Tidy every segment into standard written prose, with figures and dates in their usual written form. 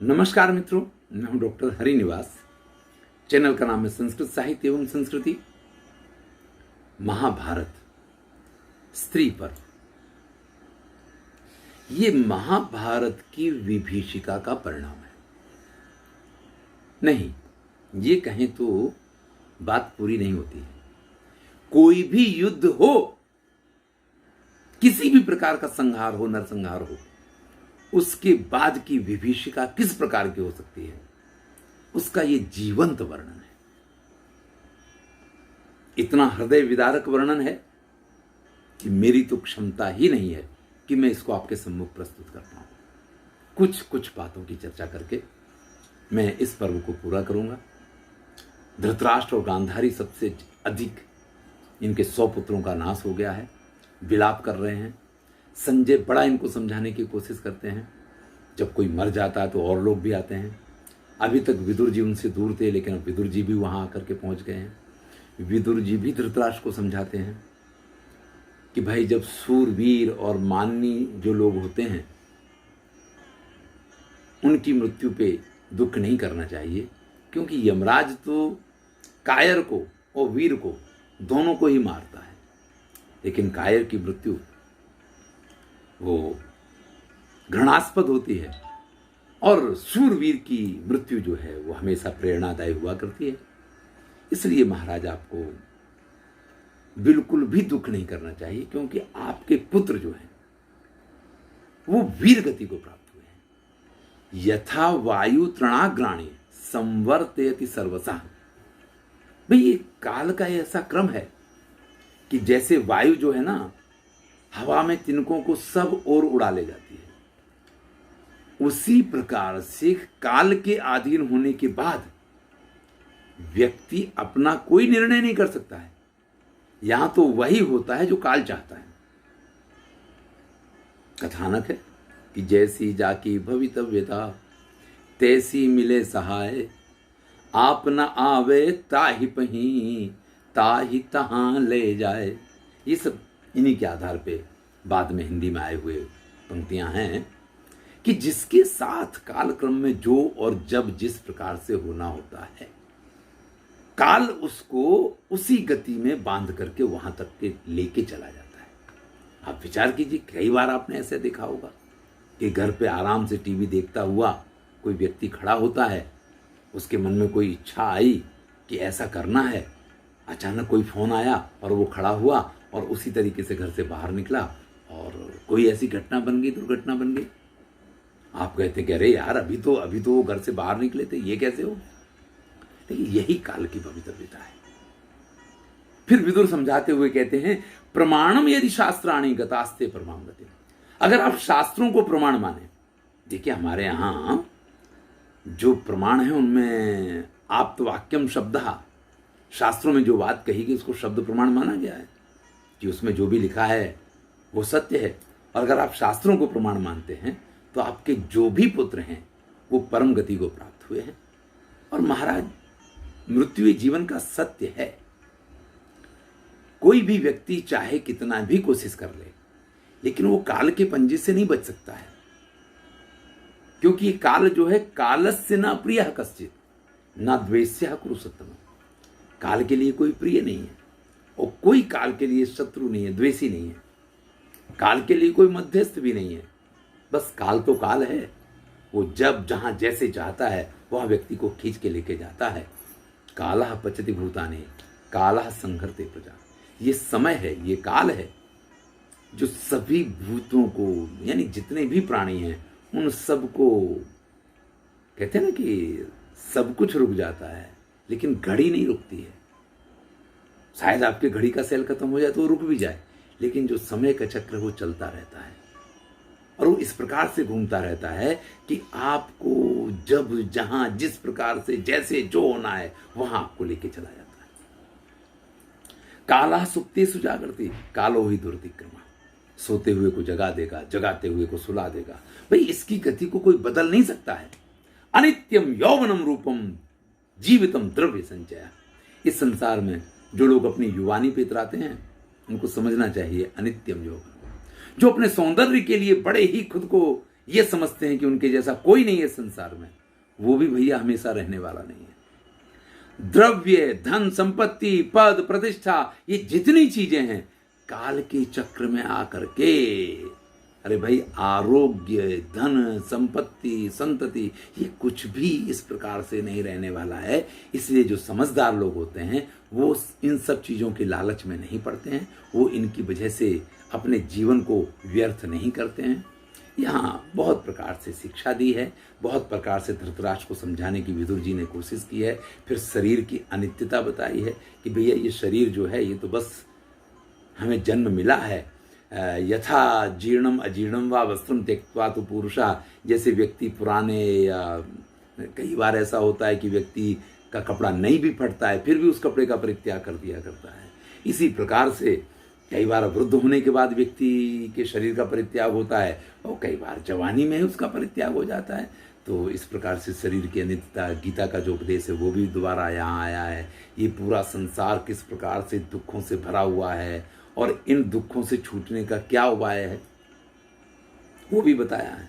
नमस्कार मित्रों, मैं हूं डॉक्टर हरिनिवास। चैनल का नाम है संस्कृत साहित्य एवं संस्कृति। महाभारत स्त्री पर, ये महाभारत की विभीषिका का परिणाम है। नहीं, ये कहें तो बात पूरी नहीं होती है। कोई भी युद्ध हो, किसी भी प्रकार का संहार हो, नरसंहार हो, उसके बाद की विभीषिका किस प्रकार की हो सकती है, उसका यह जीवंत वर्णन है। इतना हृदय विदारक वर्णन है कि मेरी तो क्षमता ही नहीं है कि मैं इसको आपके सम्मुख प्रस्तुत कर पाऊं। कुछ कुछ बातों की चर्चा करके मैं इस पर्व को पूरा करूंगा। धृतराष्ट्र और गांधारी सबसे अधिक, इनके 100 पुत्रों का नाश हो गया है, विलाप कर रहे हैं। संजय बड़ा इनको समझाने की कोशिश करते हैं। जब कोई मर जाता है तो और लोग भी आते हैं। अभी तक विदुर जी उनसे दूर थे, लेकिन अब विदुर जी भी वहां आकर के पहुंच गए हैं। विदुर जी भी धृतराष्ट्र को समझाते हैं कि भाई, जब सूरवीर और माननी जो लोग होते हैं, उनकी मृत्यु पे दुख नहीं करना चाहिए, क्योंकि यमराज तो कायर को और वीर को दोनों को ही मारता है, लेकिन कायर की मृत्यु वो घृणास्पद होती है और सूरवीर की मृत्यु जो है वो हमेशा प्रेरणादायी हुआ करती है। इसलिए महाराज, आपको बिल्कुल भी दुख नहीं करना चाहिए, क्योंकि आपके पुत्र जो हैं वो वीर गति को प्राप्त हुए हैं। यथा वायु तृणाग्राणी संवर्तयति सर्वसा। भाई, ये काल का ऐसा क्रम है कि जैसे वायु जो है ना, हवा में तिनकों को सब ओर उड़ा ले जाती है, उसी प्रकार से काल के अधीन होने के बाद व्यक्ति अपना कोई निर्णय नहीं कर सकता है। यहां तो वही होता है जो काल चाहता है। कथानक है कि जैसी जाकी भवितव्यता तैसी मिले सहाय, आप न आवे ताहि पही ताहि तहां ले जाए। ये सब इन्हीं के आधार पे बाद में हिंदी में आए हुए पंक्तियां हैं कि जिसके साथ कालक्रम में जो और जब जिस प्रकार से होना होता है, काल उसको उसी गति में बांध करके वहां तक के लेके चला जाता है। आप विचार कीजिए, कई बार आपने ऐसे देखा होगा कि घर पे आराम से टीवी देखता हुआ कोई व्यक्ति खड़ा होता है, उसके मन में कोई इच्छा आई कि ऐसा करना है, अचानक कोई फोन आया और वो खड़ा हुआ और उसी तरीके से घर से बाहर निकला और कोई ऐसी घटना बन गई, दुर्घटना बन गई। आप कहते कि अरे यार, अभी तो वो घर से बाहर निकले थे, ये कैसे हो? लेकिन यही काल की भवितव्यता है। फिर विदुर समझाते हुए कहते हैं, प्रमाणम यदि शास्त्राणि गतास्ते परमां गतिम्। अगर आप शास्त्रों को प्रमाण माने, देखिए हमारे यहां जो प्रमाण है उनमें आप्तवाक्यम शब्दः, शास्त्रों में जो बात कही गई उसको शब्द प्रमाण माना गया है कि उसमें जो भी लिखा है वो सत्य है। और अगर आप शास्त्रों को प्रमाण मानते हैं तो आपके जो भी पुत्र हैं वो परम गति को प्राप्त हुए हैं। और महाराज, मृत्यु जीवन का सत्य है। कोई भी व्यक्ति चाहे कितना भी कोशिश कर ले, लेकिन वो काल के पंजे से नहीं बच सकता है, क्योंकि काल जो है, कालस्य न प्रियः कश्चित् न द्वेष्यः कुरु सत्तम। काल के लिए कोई प्रिय नहीं है और कोई काल के लिए शत्रु नहीं है, द्वेषी नहीं है। काल के लिए कोई मध्यस्थ भी नहीं है। बस काल तो काल है, वो जब जहां जैसे चाहता है वह व्यक्ति को खींच के लेके जाता है। कालः पचति भूतानि कालः संहरते प्रजा। ये समय है, ये काल है जो सभी भूतों को, यानी जितने भी प्राणी हैं उन सब को, कहते हैं ना कि सब कुछ रुक जाता है, लेकिन घड़ी नहीं रुकती है। शायद आपके घड़ी का सेल खत्म हो जाए तो वो रुक भी जाए, लेकिन जो समय का चक्र वो चलता रहता है और वो इस प्रकार से घूमता रहता है कि आपको जब जहां जिस प्रकार से जैसे जो होना है वहां आपको लेके चला जाता है। काला सुप्तेषु जागर्ति कालो ही दुर्तिक्रमा। सोते हुए को जगा देगा, जगाते हुए को सुला देगा। भाई, इसकी गति को कोई बदल नहीं सकता है। अनित्यम यौवनम रूपम जीवितम द्रव्य संचय। इस संसार में जो लोग अपनी युवानी पे इतराते हैं उनको समझना चाहिए अनित्यम यौवन, जो अपने सौंदर्य के लिए बड़े ही खुद को ये समझते हैं कि उनके जैसा कोई नहीं है संसार में, वो भी भैया हमेशा रहने वाला नहीं है। द्रव्य, धन, संपत्ति, पद, प्रतिष्ठा, ये जितनी चीजें हैं काल के चक्र में आकर के, अरे भाई आरोग्य, धन, संपत्ति, संतति, ये कुछ भी इस प्रकार से नहीं रहने वाला है। इसलिए जो समझदार लोग होते हैं वो इन सब चीज़ों के लालच में नहीं पड़ते हैं, वो इनकी वजह से अपने जीवन को व्यर्थ नहीं करते हैं। यहाँ बहुत प्रकार से शिक्षा दी है, बहुत प्रकार से धृतराष्ट्र को समझाने की विदुर जी ने कोशिश की है। फिर शरीर की अनित्यता बताई है कि भैया ये शरीर जो है ये तो बस हमें जन्म मिला है, यथा जीर्णम अजीर्णम व वस्त्रम त्यक्त्वा तो पुरुषा, जैसे व्यक्ति पुराने, या कई बार ऐसा होता है कि व्यक्ति का कपड़ा नहीं भी फटता है फिर भी उस कपड़े का परित्याग कर दिया करता है। इसी प्रकार से कई बार वृद्ध होने के बाद व्यक्ति के शरीर का परित्याग होता है और कई बार जवानी में उसका परित्याग हो जाता है। तो इस प्रकार से शरीर की अनित्यता, गीता का जो उपदेश है वो भी दोबारा यहाँ आया है। ये पूरा संसार किस प्रकार से दुखों से भरा हुआ है और इन दुखों से छूटने का क्या उपाय है वो भी बताया है।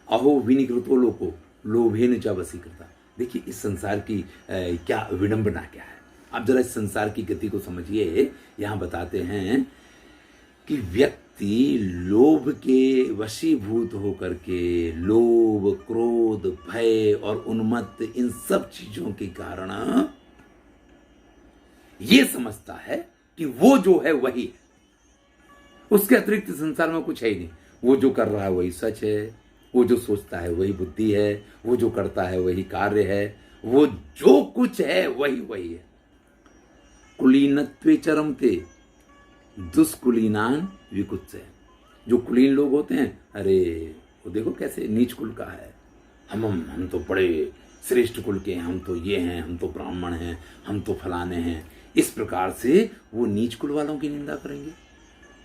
अहो विनिकृतो लोको लोभेन च वशीकृता। देखिए इस संसार की क्या विडंबना क्या है। आप जरा इस संसार की गति को समझिए। यहाँ बताते हैं कि व्यक्ति लोभ के वशीभूत होकर के, लोभ, क्रोध, भय और उन्मत्त, इन सब चीजों के कारण ये समझता है कि वो जो है वही है, उसके अतिरिक्त संसार में कुछ है ही नहीं। वो जो कर रहा है वही सच है, वो जो सोचता है वही बुद्धि है, वो जो करता है वही कार्य है, वो जो कुछ है वही वही है। कुलीनत्वे चरमते दुष्कुलीनान विकुत्से। जो कुलीन लोग होते हैं, अरे वो देखो कैसे नीच कुल का है, हम तो बड़े श्रेष्ठ कुल के हैं, हम तो ये हैं, हम तो ब्राह्मण हैं, हम तो फलाने हैं। इस प्रकार से वो नीच कुल वालों की निंदा करेंगे।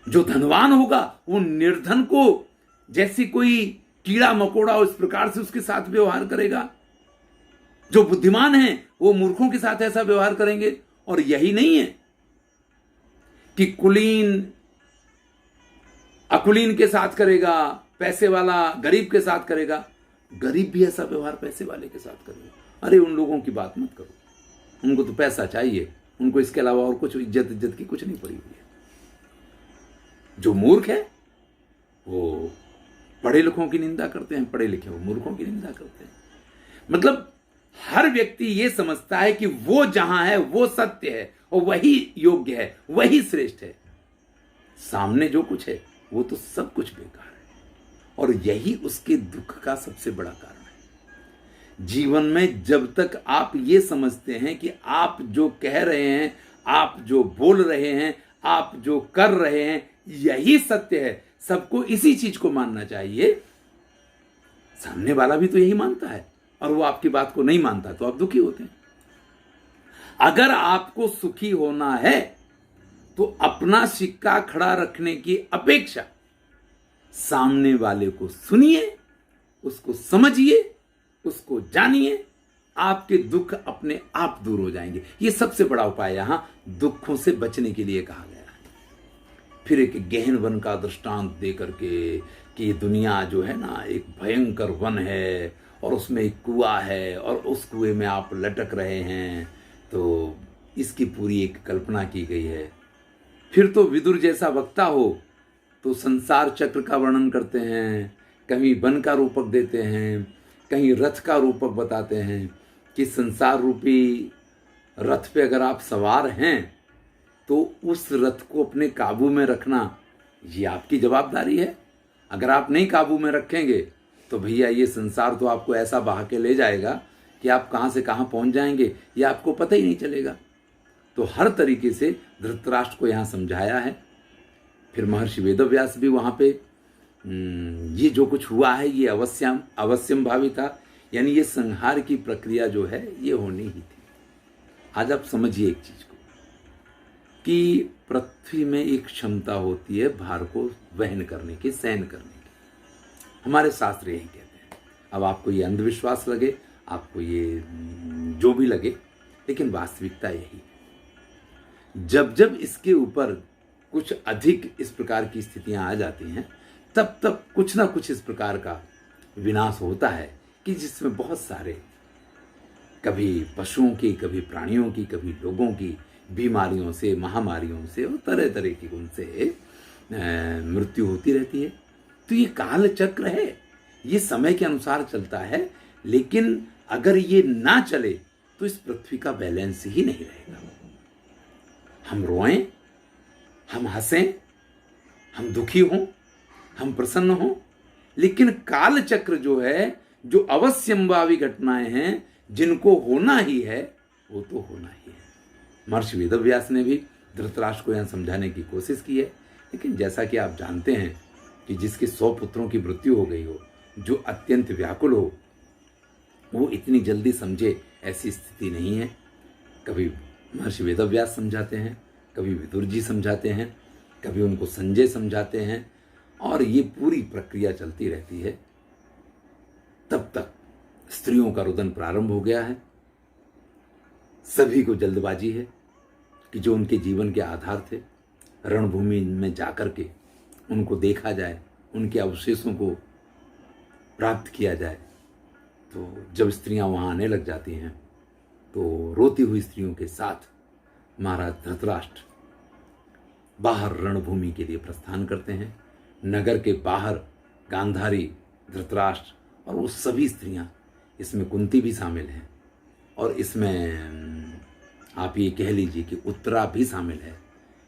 जो धनवान होगा वो निर्धन को जैसी कोई कीड़ा मकोड़ा इस प्रकार से उसके साथ व्यवहार करेगा। जो बुद्धिमान है वो मूर्खों के साथ ऐसा व्यवहार करेंगे। और यही नहीं है कि कुलीन अकुलीन के साथ करेगा, पैसे वाला गरीब के साथ करेगा, गरीब भी ऐसा व्यवहार पैसे वाले के साथ करेगा। अरे उन लोगों की बात मत करो, उनको तो पैसा चाहिए, उनको इसके अलावा और कुछ इज्जत की कुछ नहीं पड़ी हुई है। जो मूर्ख है वो पढ़े लिखों की निंदा करते हैं, पढ़े लिखे वो मूर्खों की निंदा करते हैं। मतलब हर व्यक्ति ये समझता है कि वो जहां है वो सत्य है और वही योग्य है, वही श्रेष्ठ है। सामने जो कुछ है वो तो सब कुछ बेकार है और यही उसके दुख का सबसे बड़ा कारण है। जीवन में जब तक आप ये समझते हैं कि आप जो कह रहे हैं, आप जो बोल रहे हैं, आप जो कर रहे हैं यही सत्य है, सबको इसी चीज को मानना चाहिए। सामने वाला भी तो यही मानता है और वो आपकी बात को नहीं मानता तो आप दुखी होते हैं। अगर आपको सुखी होना है तो अपना सिक्का खड़ा रखने की अपेक्षा सामने वाले को सुनिए, उसको समझिए, उसको जानिए, आपके दुख अपने आप दूर हो जाएंगे। ये सबसे बड़ा उपाय यहां दुखों से बचने के लिए कहा गया है। फिर एक गहन वन का दृष्टांत दे करके कि दुनिया जो है ना एक भयंकर वन है और उसमें एक कुआं है और उस कुएं में आप लटक रहे हैं, तो इसकी पूरी एक कल्पना की गई है। फिर तो विदुर जैसा वक्ता हो तो संसार चक्र का वर्णन करते हैं, कहीं वन का रूपक देते हैं, कहीं रथ का रूपक बताते हैं कि संसार रूपी रथ पे अगर आप सवार हैं तो उस रथ को अपने काबू में रखना ये आपकी जवाबदारी है। अगर आप नहीं काबू में रखेंगे तो भैया ये संसार तो आपको ऐसा बहा के ले जाएगा कि आप कहाँ से कहाँ पहुँच जाएंगे ये आपको पता ही नहीं चलेगा। तो हर तरीके से धृतराष्ट्र को यहाँ समझाया है। फिर महर्षि वेदव्यास भी वहाँ पे ये जो कुछ हुआ है ये अवश्यम भावी था, यानी ये संहार की प्रक्रिया जो है ये होनी ही थी। आज आप समझिए एक चीज को कि पृथ्वी में एक क्षमता होती है भार को वहन करने की, सहन करने की। हमारे शास्त्र यही कहते हैं। अब आपको ये अंधविश्वास लगे, आपको ये जो भी लगे, लेकिन वास्तविकता यही है। जब जब इसके ऊपर कुछ अधिक इस प्रकार की स्थितियां आ जाती हैं तब तक कुछ ना कुछ इस प्रकार का विनाश होता है कि जिसमें बहुत सारे, कभी पशुओं की, कभी प्राणियों की, कभी लोगों की बीमारियों से, महामारियों से और तरह तरह की उनसे मृत्यु होती रहती है। तो ये काल चक्र है, ये समय के अनुसार चलता है, लेकिन अगर ये ना चले तो इस पृथ्वी का बैलेंस ही नहीं रहेगा। हम रोएं, हम हंसें, हम दुखी हों, हम प्रसन्न हों, लेकिन काल चक्र जो है, जो अवश्यंभावी घटनाएं हैं, जिनको होना ही है, वो तो होना ही है। महर्षि वेदव्यास ने भी धृतराष्ट्र को यहां समझाने की कोशिश की है, लेकिन जैसा कि आप जानते हैं कि जिसके 100 पुत्रों की मृत्यु हो गई हो, जो अत्यंत व्याकुल हो, वो इतनी जल्दी समझे ऐसी स्थिति नहीं है। कभी महर्षि वेदव्यास समझाते हैं, कभी विदुर जी समझाते हैं, कभी उनको संजय समझाते हैं, और ये पूरी प्रक्रिया चलती रहती है। तब तक स्त्रियों का रुदन प्रारंभ हो गया है। सभी को जल्दबाजी है कि जो उनके जीवन के आधार थे, रणभूमि में जाकर के उनको देखा जाए, उनके अवशेषों को प्राप्त किया जाए। तो जब स्त्रियां वहां आने लग जाती हैं, तो रोती हुई स्त्रियों के साथ महाराज धृतराष्ट्र बाहर रणभूमि के लिए प्रस्थान करते हैं। नगर के बाहर गांधारी, धृतराष्ट्र और वो सभी स्त्रियां, इसमें कुंती भी शामिल हैं, और इसमें आप ये कह लीजिए कि उत्तरा भी शामिल है,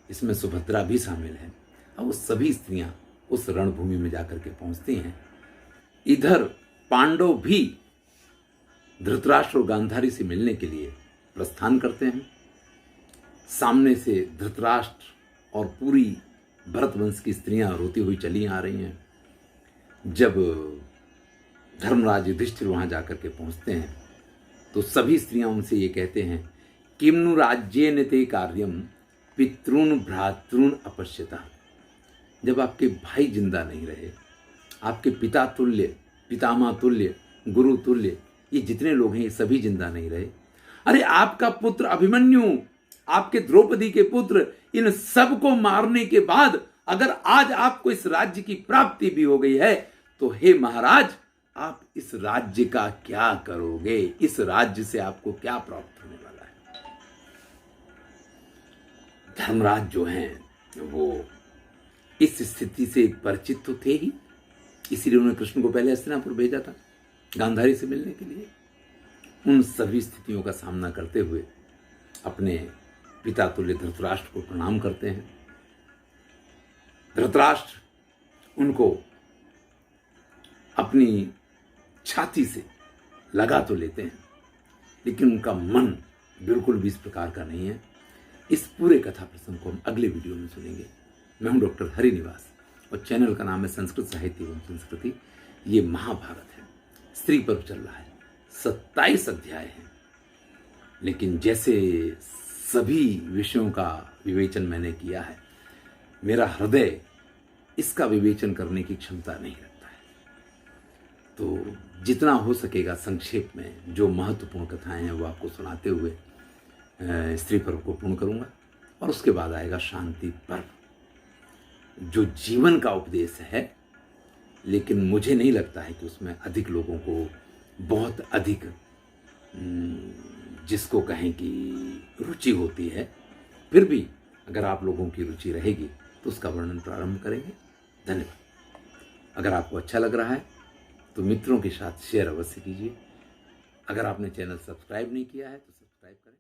इसमें सुभद्रा भी शामिल है, और वो सभी स्त्रियां उस रणभूमि में जाकर के पहुंचती हैं। इधर पांडव भी धृतराष्ट्र और गांधारी से मिलने के लिए प्रस्थान करते हैं। सामने से धृतराष्ट्र और पूरी भरतवंश की स्त्रियां रोती हुई चली आ रही हैं। जब धर्मराज युधिष्ठिर वहां जाकर के पहुंचते हैं, तो सभी स्त्रियां उनसे ये कहते हैं, किम्नु राज्येन ते कार्यम पितॄन भ्रातॄन अपश्यता। जब आपके भाई जिंदा नहीं रहे, आपके पिता तुल्य, पितामह तुल्य, गुरु तुल्य, ये जितने लोग हैं ये सभी जिंदा नहीं रहे। अरे आपका पुत्र अभिमन्यु, आपके द्रौपदी के पुत्र, इन सब को मारने के बाद अगर आज आपको इस राज्य की प्राप्ति भी हो गई है, तो हे महाराज, आप इस राज्य का क्या करोगे? इस राज्य से आपको क्या प्राप्त होने वाला है? धर्मराज जो हैं वो इस स्थिति से परिचित तो थे ही, इसीलिए उन्होंने कृष्ण को पहले हस्तिनापुर भेजा था गांधारी से मिलने के लिए। उन सभी स्थितियों का सामना करते हुए अपने पिता तुल्य धृतराष्ट्र को प्रणाम करते हैं। धृतराष्ट्र उनको अपनी छाती से लगा तो लेते हैं, लेकिन उनका मन बिल्कुल भी इस प्रकार का नहीं है। इस पूरे कथा प्रसंग को हम अगले वीडियो में सुनेंगे। मैं हूं डॉक्टर हरिनिवास और चैनल का नाम है संस्कृत साहित्य एवं संस्कृति। ये महाभारत है, स्त्री पर्व चल रहा है, 27 अध्याय हैं, लेकिन जैसे सभी विषयों का विवेचन मैंने किया है, मेरा हृदय इसका विवेचन करने की क्षमता नहीं रखता है। तो जितना हो सकेगा संक्षेप में जो महत्वपूर्ण कथाएं हैं वो आपको सुनाते हुए स्त्री पर्व को पूर्ण करूंगा, और उसके बाद आएगा शांति पर्व, जो जीवन का उपदेश है, लेकिन मुझे नहीं लगता है कि उसमें अधिक लोगों को बहुत अधिक जिसको कहें कि रुचि होती है। फिर भी अगर आप लोगों की रुचि रहेगी तो उसका वर्णन प्रारंभ करेंगे। धन्यवाद। अगर आपको अच्छा लग रहा है तो मित्रों के साथ शेयर अवश्य कीजिए। अगर आपने चैनल सब्सक्राइब नहीं किया है तो सब्सक्राइब करें।